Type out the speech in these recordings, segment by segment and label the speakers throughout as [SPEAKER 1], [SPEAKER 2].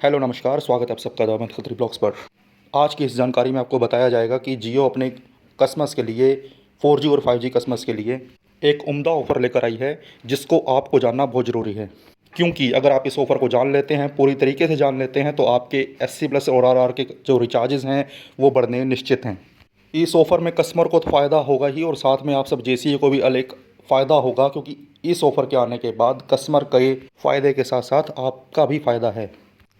[SPEAKER 1] Hello नमस्कार, स्वागत है आप सबका दावत खत्री ब्लॉग्स पर। आज की इस जानकारी में आपको बताया जाएगा कि जियो अपने कस्टमर्स के लिए 4G और 5G कस्टमर्स के लिए एक उम्दा ऑफ़र लेकर आई है, जिसको आपको जानना बहुत ज़रूरी है। क्योंकि अगर आप इस ऑफ़र को जान लेते हैं, पूरी तरीके से जान लेते हैं, तो आपके 80+ और आरआर के जो रिचार्जेज़ हैं, वो बढ़ने निश्चित हैं। इस ऑफ़र में कस्टमर को तो फ़ायदा होगा ही और साथ में आप सब जेसीए को भी अलग फ़ायदा होगा, क्योंकि इस ऑफ़र के आने के बाद कस्टमर के फ़ायदे के साथ साथ आपका भी फ़ायदा है।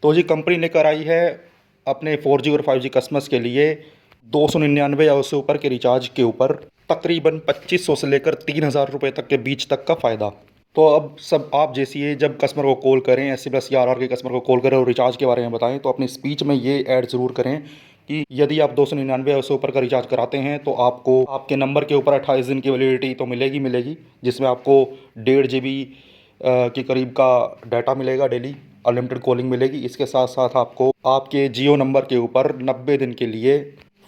[SPEAKER 1] तो जी कंपनी लेकर आई है अपने 4G और 5G कस्टमर्स के लिए 299 या उससे ऊपर के रिचार्ज के ऊपर तकरीबन 2500 से लेकर 3000 रुपये तक के बीच तक का फ़ायदा। तो अब सब आप जैसे जब कस्टमर को कॉल करें, एस+, या आरआर के कस्टमर को कॉल करें और रिचार्ज के बारे में बताएं, तो अपनी स्पीच में ये ऐड ज़रूर करें कि यदि आप 299 या उससे ऊपर का रिचार्ज कराते हैं तो आपको आपके नंबर के ऊपर 28 दिन की वैलिडिटी तो मिलेगी, जिसमें आपको 1.5 GB के करीब का डाटा मिलेगा डेली, अनलिमिटेड कॉलिंग मिलेगी। इसके साथ साथ आपको आपके जियो नंबर के ऊपर 90 दिन के लिए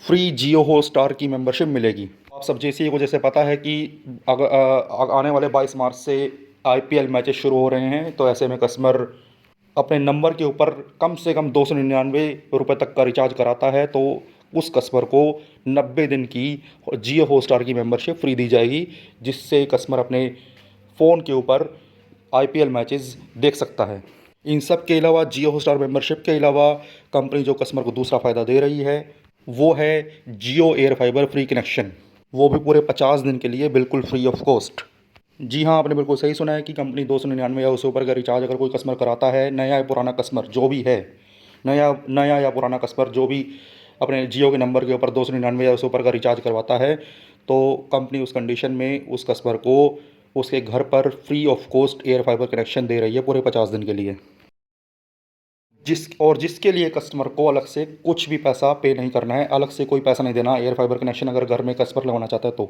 [SPEAKER 1] फ्री जियो हॉटस्टार की मेंबरशिप मिलेगी। आप सब जैसे को जैसे पता है कि आने वाले 22 मार्च से आईपीएल मैचेस शुरू हो रहे हैं, तो ऐसे में कस्टमर अपने नंबर के ऊपर कम से कम 299 रुपये तक का रिचार्ज कराता है, तो उस कस्टमर को 90 दिन की जियो हॉटस्टार की मेंबरशिप फ्री दी जाएगी, जिससे कस्टमर अपने फ़ोन के ऊपर आईपीएल मैचेस देख सकता है। इन सब के अलावा जियो हॉटस्टार मेंबरशिप के अलावा कंपनी जो कस्टमर को दूसरा फ़ायदा दे रही है वो है जियो एयर फाइबर फ्री कनेक्शन, वो भी पूरे 50 दिन के लिए बिल्कुल फ्री ऑफ कॉस्ट। जी हाँ, आपने बिल्कुल सही सुना है कि कंपनी 299 या उससे ऊपर का रिचार्ज अगर कोई कस्टमर कराता है, नया या पुराना कस्टमर जो भी है, नया नया या पुराना कस्टमर जो भी अपने जियो के नंबर के ऊपर 299 या उससे ऊपर का रिचार्ज करवाता है, तो कंपनी उस कंडीशन में उस कस्टमर को उसके घर पर free of cost air fiber connection दे रही है पूरे 50 दिन के लिए। जिसके लिए कस्टमर को अलग से कुछ भी पैसा पे नहीं करना है, अलग से कोई पैसा नहीं देना। एयर फाइबर कनेक्शन अगर घर में कस्टमर लगवाना चाहता है तो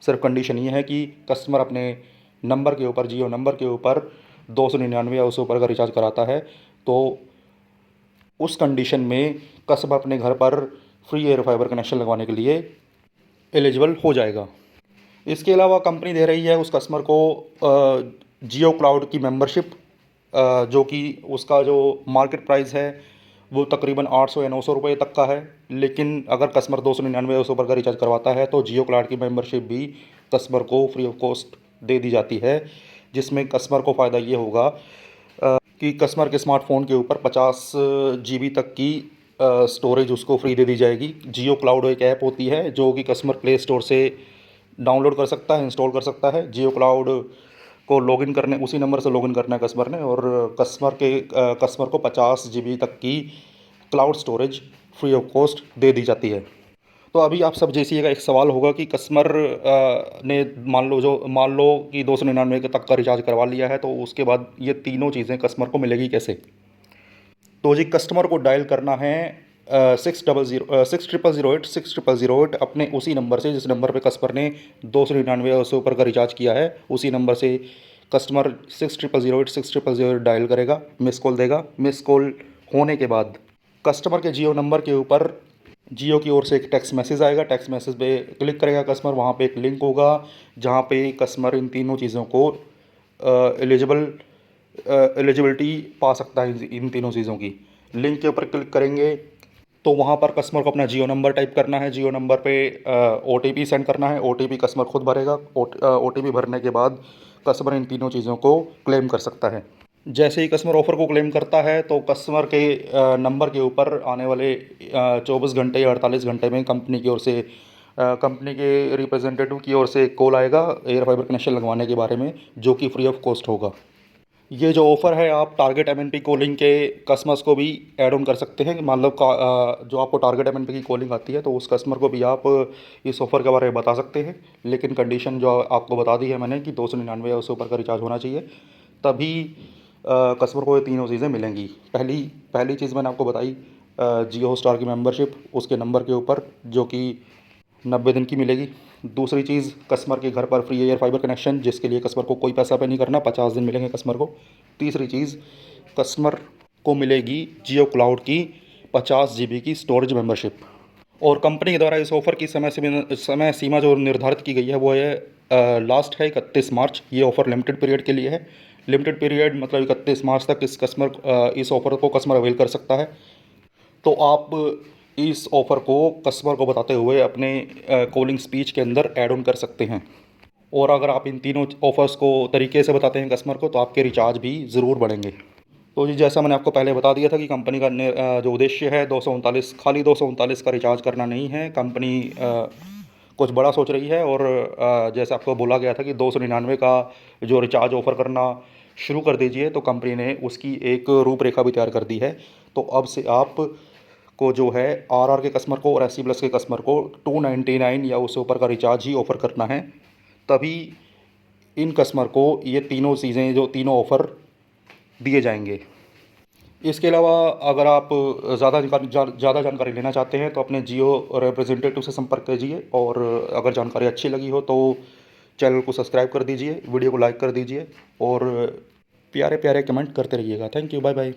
[SPEAKER 1] सिर्फ कंडीशन ये है कि कस्टमर अपने नंबर के ऊपर, जियो नंबर के ऊपर 299 या उससे ऊपर का रिचार्ज कराता है, तो उस कंडीशन में कस्टमर अपने घर पर फ्री एयर फाइबर कनेक्शन लगवाने के लिए एलिजिबल हो जाएगा। इसके अलावा कंपनी दे रही है उस कस्टमर को जियो क्लाउड की मेंबरशिप, जो कि उसका जो मार्केट प्राइस है वो तकरीबन 800 या 900 रुपये तक का है। लेकिन अगर कस्टमर 299 या उससे ऊपर का रिचार्ज करवाता है तो जियो क्लाउड की मेंबरशिप भी कस्टमर को फ्री ऑफ कॉस्ट दे दी जाती है, जिसमें कस्टमर को फ़ायदा ये होगा कि कस्टमर के स्मार्टफोन के ऊपर 50 GB तक की स्टोरेज उसको फ्री दे दी जाएगी। जियो क्लाउड एक ऐप होती है जो कि कस्टमर प्ले स्टोर से डाउनलोड कर सकता है, इंस्टॉल कर सकता है। जियो क्लाउड को लॉगिन करने, उसी नंबर से लॉगिन करना है कस्टमर ने, और कस्टमर को 50 GB तक की cloud storage free of cost दे दी जाती है। तो अभी आप सब जैसी का एक सवाल होगा कि कस्टमर ने मान लो कि 299 के तक का रिचार्ज करवा लिया है, तो उसके बाद ये तीनों चीज़ें कस्टमर को मिलेगी कैसे। तो जी कस्टमर को डायल करना है 6000600860008 अपने उसी नंबर से जिस नंबर पे कस्टमर ने 299 से ऊपर का रिचार्ज किया है, उसी नंबर से कस्टमर 60006008600 डायल करेगा, मिस कॉल देगा। मिस कॉल होने के बाद कस्टमर के जियो नंबर के ऊपर जियो की ओर से एक टेक्स्ट मैसेज आएगा। टेक्स्ट मैसेज पे क्लिक करेगा कस्टमर, वहाँ पे एक लिंक होगा जहाँ पे कस्टमर इन तीनों चीज़ों को एलिजिबिलिटी पा सकता है। इन तीनों चीज़ों की लिंक के ऊपर क्लिक करेंगे तो वहाँ पर कस्टमर को अपना जियो नंबर टाइप करना है। जियो नंबर पे OTP सेंड करना है। OTP कस्टमर खुद भरेगा। OTP भरने के बाद कस्टमर इन तीनों चीज़ों को क्लेम कर सकता है। जैसे ही कस्टमर ऑफ़र को क्लेम करता है तो कस्टमर के नंबर के ऊपर आने वाले 24 घंटे या 48 घंटे में कंपनी की ओर से कंपनी के रिप्रेजेंटेटिव की ओर से कॉल आएगा एयर फाइबर कनेक्शन लगवाने के बारे में, जो कि फ्री ऑफ कॉस्ट होगा। ये जो ऑफ़र है आप टारगेट MNP कॉलिंग के कस्टमर्स को भी ऐड ऑन कर सकते हैं। मान लो जो आपको टारगेट MNP की कॉलिंग आती है तो उस कस्टमर को भी आप इस ऑफ़र के बारे में बता सकते हैं। लेकिन कंडीशन जो आपको बता दी है मैंने कि 299 या उससे ऊपर का रिचार्ज होना चाहिए, तभी कस्टमर को ये तीनों चीज़ें मिलेंगी। पहली चीज़ मैंने आपको बताई जियो हॉटस्टार की मेंबरशिप उसके नंबर के ऊपर, जो कि 90 दिन की मिलेगी। दूसरी चीज़ कस्टमर के घर पर फ्री एयर फाइबर कनेक्शन, जिसके लिए कस्टमर को कोई पैसा पे नहीं करना, 50 दिन मिलेंगे कस्टमर को। तीसरी चीज़ कस्टमर को मिलेगी जियो क्लाउड की 50 GB की स्टोरेज मेंबरशिप। और कंपनी के द्वारा इस ऑफ़र की समय सीमा जो निर्धारित की गई है वो है लास्ट है 31 मार्च। ये ऑफ़र लिमिटेड पीरियड के लिए है, लिमिटेड पीरियड मतलब 31 मार्च तक इस ऑफ़र को कस्टमर अवेल कर सकता है। तो आप इस ऑफ़र को कस्टमर को बताते हुए अपने कॉलिंग स्पीच के अंदर ऐड ऑन कर सकते हैं। और अगर आप इन तीनों ऑफ़र्स को तरीके से बताते हैं कस्टमर को, तो आपके रिचार्ज भी ज़रूर बढ़ेंगे। तो जी, जैसा मैंने आपको पहले बता दिया था कि कंपनी का जो उद्देश्य है 239, खाली 239 का रिचार्ज करना नहीं है। कंपनी कुछ बड़ा सोच रही है और जैसे आपको बोला गया था कि 299 का जो रिचार्ज ऑफ़र करना शुरू कर दीजिए, तो कंपनी ने उसकी एक रूपरेखा भी तैयार कर दी है। तो अब से आप को जो है आरआर के कस्टमर को और एससी प्लस के कस्टमर को 299 या उससे ऊपर का रिचार्ज ही ऑफ़र करना है। तभी इन कस्टमर को ये तीनों चीज़ें, जो तीनों ऑफ़र दिए जाएंगे। इसके अलावा अगर आप ज़्यादा जानकारी लेना चाहते हैं तो अपने जियो रिप्रेजेंटेटिव से संपर्क कीजिए। और अगर जानकारी अच्छी लगी हो तो चैनल को सब्सक्राइब कर दीजिए, वीडियो को लाइक कर दीजिए और प्यारे प्यारे कमेंट करते रहिएगा। Thank you, bye bye.